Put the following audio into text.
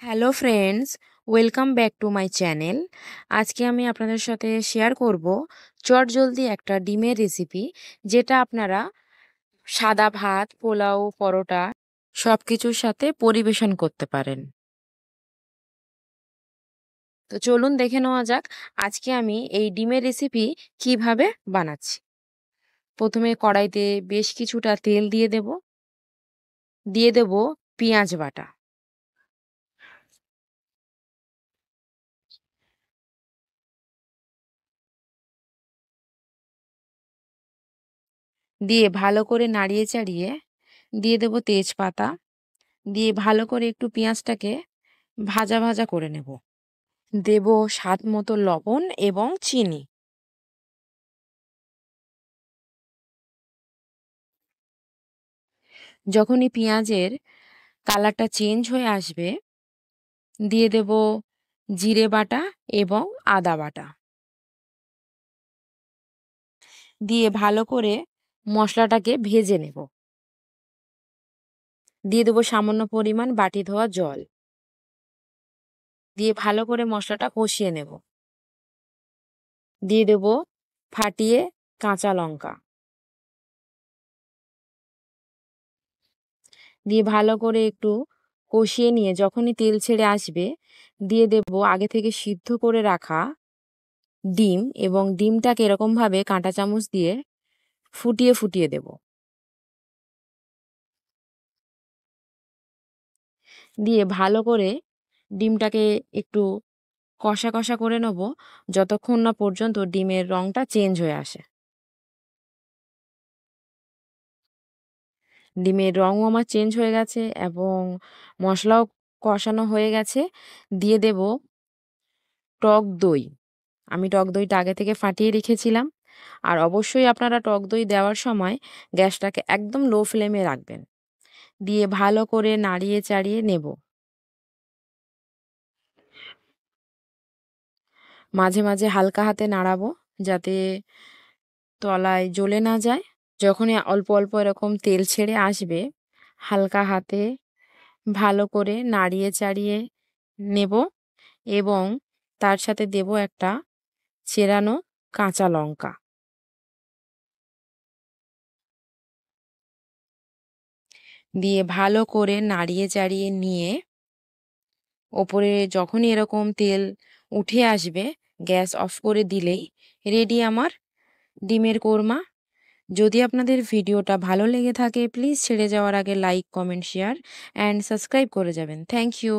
Hello friends, welcome back to my channel. আজকে আমি আপনাদের সাথে শেয়ার করব চটজলদি একটা ডিমের রেসিপি, যেটা আপনারা সাদা ভাত, পোলাও, পরোটা সব কিছুর সাথে পরিবেশন করতে পারেন। তো চলুন দেখে নেওয়া যাক আজকে আমি এই ডিমের রেসিপি কিভাবে বানাচ্ছি। প্রথমে কড়াইতে বেশ কিছুটা তেল দিয়ে দেব পেঁয়াজ বাটা। দিয়ে ভালো করে নাড়িয়ে চাড়িয়ে দিয়ে দেব তেজপাতা। দিয়ে ভালো করে একটু পেঁয়াজটাকে ভাজা ভাজা করে নেব। দেব স্বাদ মতো লবণ এবং চিনি। যখনই পেঁয়াজের কালারটা চেঞ্জ হয়ে আসবে, দিয়ে দেব জিরে বাটা এবং আদা বাটা। দিয়ে ভালো করে মশলাটাকে ভেজে নেব। দিয়ে দেব সামান্য পরিমাণ বাটি ধোয়া জল। দিয়ে ভালো করে মশলাটা কষিয়ে নেব। দিয়ে দেব ফাটিয়ে কাঁচা লঙ্কা। দিয়ে ভালো করে একটু কষিয়ে নিয়ে যখনই তেল ছেড়ে আসবে, দিয়ে দেব আগে থেকে সিদ্ধ করে রাখা ডিম, এবং ডিমটাকে এরকমভাবে কাঁটা চামচ দিয়ে ফুটিয়ে ফুটিয়ে দেব। দিয়ে ভালো করে ডিমটাকে একটু কষা কষা করে নেব, যতক্ষণ না পর্যন্ত ডিমের রংটা চেঞ্জ হয়ে আসে। ডিমের রঙও আমার চেঞ্জ হয়ে গেছে এবং মশলাও কষানো হয়ে গেছে। দিয়ে দেব টক দই। আমি টক দইটা আগে থেকে ফাটিয়ে রেখেছিলাম। আর অবশ্যই আপনারা টক দই দেওয়ার সময় গ্যাসটাকে একদম লো ফ্লেমে রাখবেন। দিয়ে ভালো করে নাড়িয়ে চাড়িয়ে নেব। মাঝে মাঝে হালকা হাতে নাড়াবো, যাতে তলায় জ্বলে না যায়। যখনই অল্প অল্প এরকম তেল ছেড়ে আসবে, হালকা হাতে ভালো করে নাড়িয়ে চাড়িয়ে নেব, এবং তার সাথে দেব একটা চেরানো কাঁচা লঙ্কা। দিয়ে ভালো করে নাড়িয়ে চাড়িয়ে নিয়ে ওপরে যখনই এরকম তেল উঠে আসবে, গ্যাস অফ করে দিলেই রেডি আমার ডিমের কোরমা। যদি আপনাদের ভিডিওটা ভালো লেগে থাকে, প্লিজ ছেড়ে যাওয়ার আগে like, comment, share and subscribe করে যাবেন। Thank you.